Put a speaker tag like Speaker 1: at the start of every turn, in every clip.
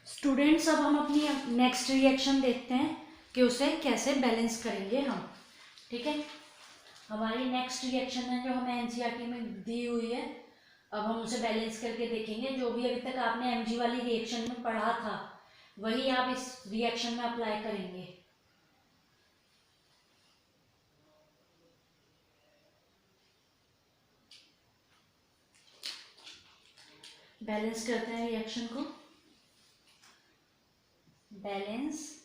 Speaker 1: Students, अब हम अपनी नेक्स्ट रिएक्शन देखते हैं कि उसे कैसे बैलेंस करेंगे हम। ठीक है, हमारी नेक्स्ट रिएक्शन है जो हमें एनसीईआरटी में दी हुई है। अब हम उसे बैलेंस करके देखेंगे। जो भी अभी तक आपने एमजी वाली रिएक्शन में पढ़ा था वही आप इस रिएक्शन में अप्लाई करेंगे। बैलेंस करते हैं रिएक्शन को। Balance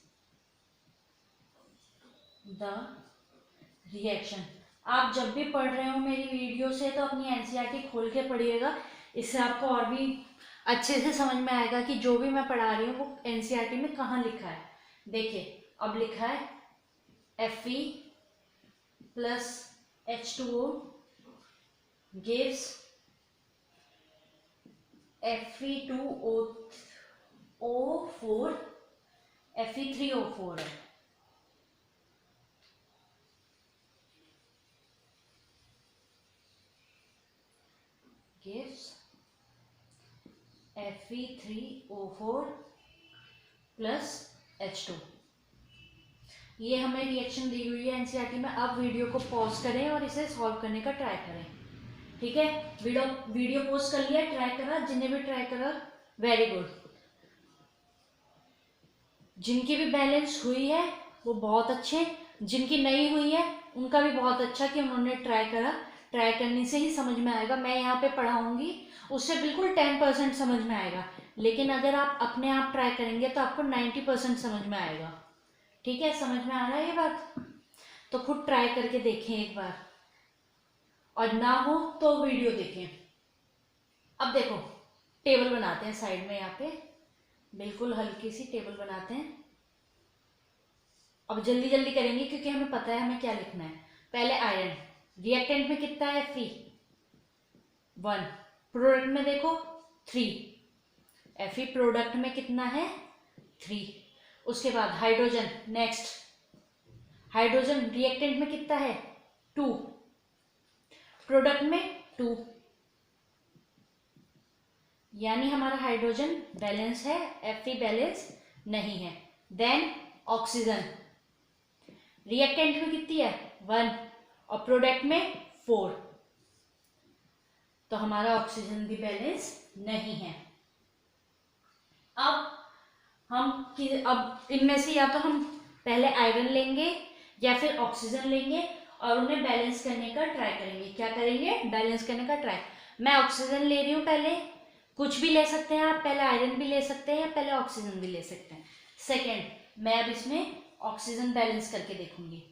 Speaker 1: the reaction. आप जब भी पढ़ रहे हो मेरी वीडियो से तो अपनी एनसीईआरटी खोल के पढ़िएगा। इससे आपको और भी अच्छे से समझ में आएगा कि जो भी मैं पढ़ा रही हूँ वो एनसीईआरटी में कहाँ लिखा है। देखिए, अब लिखा है Fe plus H2O gives Fe2O4 Fe3O4 है। gives Fe3O4 plus H2। ये हमें रिएक्शन दी हुई है एनसीईआरटी में। अब वीडियो को पॉज करें और इसे सॉल्व करने का ट्राई करें। ठीक है, वीडियो पॉज कर लिया, ट्राई करा, जिन्हें भी ट्राई करा वेरी गुड। जिनकी भी बैलेंस हुई है वो बहुत अच्छे, जिनकी नहीं हुई है उनका भी बहुत अच्छा कि उन्होंने ट्राई करा। ट्राई करने से ही समझ में आएगा। मैं यहाँ पे पढ़ाऊंगी उससे बिल्कुल 10% समझ में आएगा, लेकिन अगर आप अपने आप ट्राई करेंगे तो आपको 90% समझ में आएगा। ठीक है, समझ में आ रहा है ये बात? तो खुद ट्राई करके देखें एक बार, और ना हो तो वीडियो देखें। अब देखो, टेबल बनाते हैं साइड में। यहाँ पे बिल्कुल हल्की सी टेबल बनाते हैं। अब जल्दी जल्दी करेंगे क्योंकि हमें पता है हमें क्या लिखना है। पहले आयरन, रिएक्टेंट में कितना है Fe1, प्रोडक्ट में देखो 3, Fe प्रोडक्ट में कितना है 3। उसके बाद हाइड्रोजन, नेक्स्ट हाइड्रोजन रिएक्टेंट में कितना है 2, प्रोडक्ट में 2, यानी हमारा हाइड्रोजन बैलेंस है, Fe बैलेंस नहीं है। देन ऑक्सीजन, रिएक्टेंट में कितनी है 1 और प्रोडक्ट में 4, तो हमारा ऑक्सीजन भी बैलेंस नहीं है। अब इनमें से या तो हम पहले आयरन लेंगे या फिर ऑक्सीजन लेंगे और उन्हें बैलेंस करने का ट्राई करेंगे। क्या करेंगे? बैलेंस करने का ट्राई। मैं ऑक्सीजन ले रही हूँ पहले, कुछ भी ले सकते हैं आप, पहले आयरन भी ले सकते हैं या पहले ऑक्सीजन भी ले सकते हैं। सेकेंड, मैं अब इसमें ऑक्सीजन बैलेंस करके देखूंगी।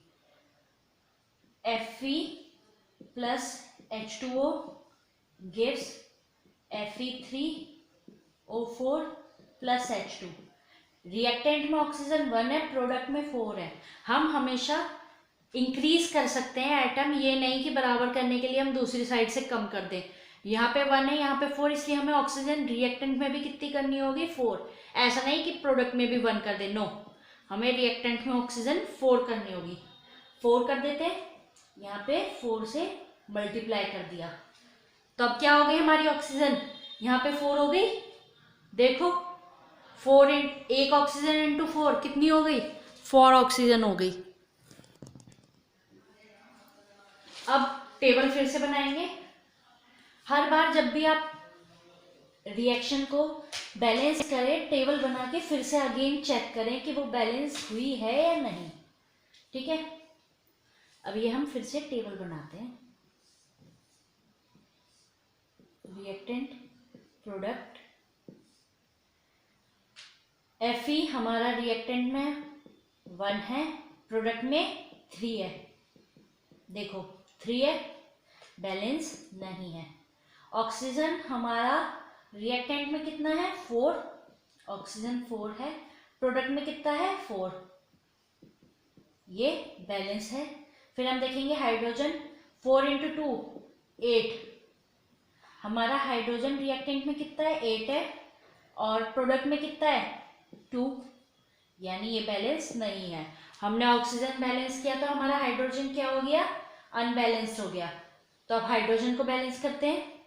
Speaker 1: Fe plus H2O gives Fe3O4 plus H2। Reactant में ऑक्सीजन 1 है, प्रोडक्ट में 4 है। हम हमेशा इंक्रीज कर सकते हैं एटम, ये नहीं कि बराबर करने के लिए हम दूसरी साइड से कम कर दें। यहाँ पे 1 है, यहाँ पे 4, इसलिए हमें ऑक्सीजन रिएक्टेंट में भी कितनी करनी होगी 4। ऐसा नहीं कि प्रोडक्ट में भी 1 कर दे, नो, हमें रिएक्टेंट में ऑक्सीजन 4 करनी होगी। 4 कर देते हैं, यहाँ पे 4 से मल्टीप्लाई कर दिया, तो अब क्या हो गई हमारी ऑक्सीजन, यहाँ पे 4 हो गई। देखो 1 ऑक्सीजन इंटू 4 कितनी हो गई, 4 ऑक्सीजन हो गई। अब टेबल फिर से बनाएंगे। हर बार जब भी आप रिएक्शन को बैलेंस करें, टेबल बना के फिर से अगेन चेक करें कि वो बैलेंस हुई है या नहीं। ठीक है, अब ये हम फिर से टेबल बनाते हैं। रिएक्टेंट, प्रोडक्ट, Fe हमारा रिएक्टेंट में 1 है, प्रोडक्ट में 3 है। देखो 3 है, बैलेंस नहीं है। ऑक्सीजन हमारा रिएक्टेंट में कितना है 4, ऑक्सीजन 4 है, प्रोडक्ट में कितना है 4, ये बैलेंस है। फिर हम देखेंगे हाइड्रोजन, 4 इंटू 2 8, हमारा हाइड्रोजन रिएक्टेंट में कितना है 8 है और प्रोडक्ट में कितना है 2, यानी ये बैलेंस नहीं है। हमने ऑक्सीजन बैलेंस किया तो हमारा हाइड्रोजन क्या हो गया, अनबैलेंस्ड हो गया। तो अब हाइड्रोजन को बैलेंस करते हैं।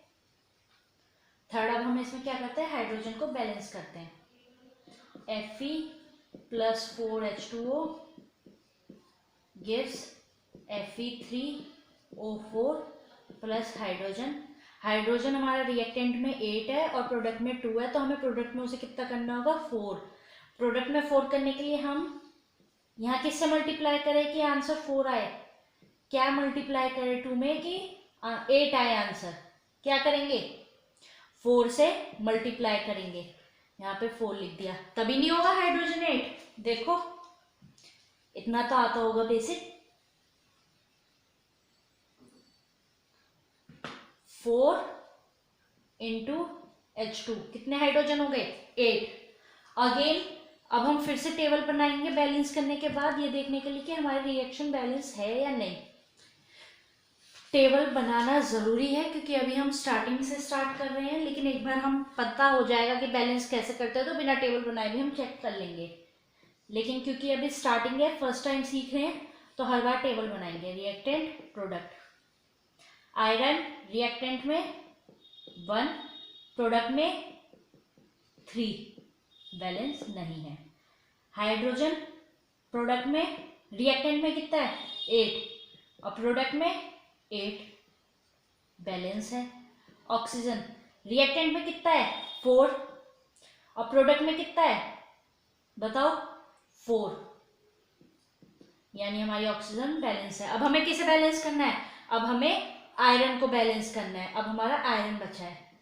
Speaker 1: थर्ड, अब हम इसमें क्या करते हैं, हाइड्रोजन को बैलेंस करते हैं। Fe plus 4H2O gives Fe3O4 plus hydrogen. Hydrogen हमारा रिएक्टेंट में 8 है और प्रोडक्ट में 2 है, तो हमें प्रोडक्ट में उसे कितना करना होगा 4। प्रोडक्ट में 4 करने के लिए हम यहाँ किससे मल्टीप्लाई करें कि आंसर 4 आए? क्या मल्टीप्लाई करें 2 में कि 8 आए आंसर? क्या करेंगे? 4 से मल्टीप्लाई करेंगे। यहाँ पे 4 लिख दिया, तभी नहीं होगा हाइड्रोजनेट। देखो इतना तो आता होगा बेसिक। 4 इंटू H2 कितने हाइड्रोजन हो गए? 8। अगेन अब हम फिर से टेबल बनाएंगे बैलेंस करने के बाद, ये देखने के लिए कि हमारी रिएक्शन बैलेंस है या नहीं। टेबल बनाना ज़रूरी है क्योंकि अभी हम स्टार्टिंग से स्टार्ट कर रहे हैं, लेकिन एक बार हम पता हो जाएगा कि बैलेंस कैसे करते हैं तो बिना टेबल बनाए भी हम चेक कर लेंगे। लेकिन क्योंकि अभी स्टार्टिंग है, फर्स्ट टाइम सीख रहे हैं, तो हर बार टेबल बनाएंगे। रिएक्टेंट प्रोडक्ट, आयरन रिएक्टेंट में 1, प्रोडक्ट में 3, बैलेंस नहीं है। हाइड्रोजन प्रोडक्ट में, रिएक्टेंट में कितना है? 8 और प्रोडक्ट में 8, बैलेंस है। ऑक्सीजन रिएक्टेंट में कितना है? 4 और प्रोडक्ट में कितना है बताओ? 4, यानी हमारी ऑक्सीजन बैलेंस है। अब हमें किसे बैलेंस करना है? अब हमें आयरन को बैलेंस करना है। अब हमारा आयरन बचा है।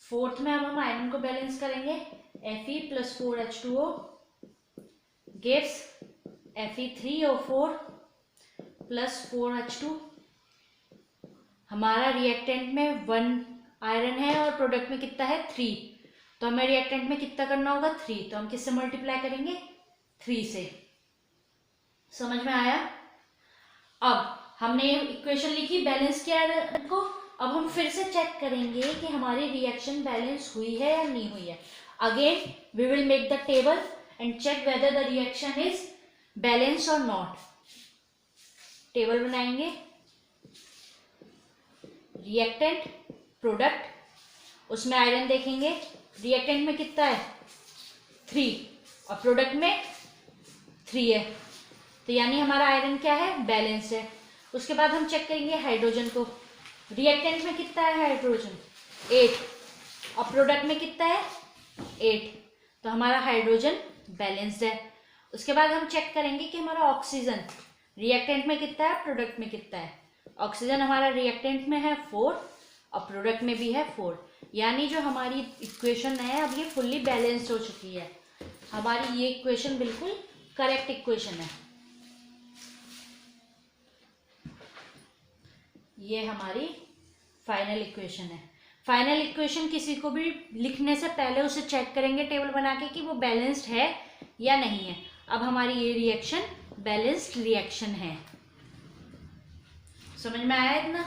Speaker 1: फोर्थ में अब हम आयरन को बैलेंस करेंगे। Fe plus 4H2O gives Fe3O4 plus 4H2। हमारा रिएक्टेंट में 1 आयरन है और प्रोडक्ट में कितना है? 3, तो हमें रिएक्टेंट में कितना करना होगा? 3, तो हम किससे मल्टीप्लाई करेंगे? 3 से। समझ में आया? अब हमने इक्वेशन लिखी, बैलेंस किया आयरन को। अब हम फिर से चेक करेंगे कि हमारी रिएक्शन बैलेंस हुई है या नहीं हुई है। Again we will make the table and check whether the reaction is balance और नॉट। टेबल बनाएंगे, रिएक्टेंट प्रोडक्ट, उसमें आयरन देखेंगे। रिएक्टेंट में कितना है? 3 और प्रोडक्ट में 3 है, तो यानी हमारा आयरन क्या है? बैलेंस है। उसके बाद हम चेक करेंगे हाइड्रोजन को। रिएक्टेंट में कितना है हाइड्रोजन? 8 और प्रोडक्ट में कितना है? 8, तो हमारा हाइड्रोजन बैलेंस्ड है। उसके बाद हम चेक करेंगे कि हमारा ऑक्सीजन रिएक्टेंट में कितना है, प्रोडक्ट में कितना है। ऑक्सीजन हमारा रिएक्टेंट में है 4 और प्रोडक्ट में भी है 4, यानी जो हमारी इक्वेशन है अब ये फुल्ली बैलेंस्ड हो चुकी है। हमारी ये इक्वेशन बिल्कुल करेक्ट इक्वेशन है। ये हमारी फाइनल इक्वेशन है। फाइनल इक्वेशन किसी को भी लिखने से पहले उसे चेक करेंगे टेबल बना के कि वो बैलेंस्ड है या नहीं है। अब हमारी ये रिएक्शन बैलेंस्ड रिएक्शन है। समझ में आया इतना?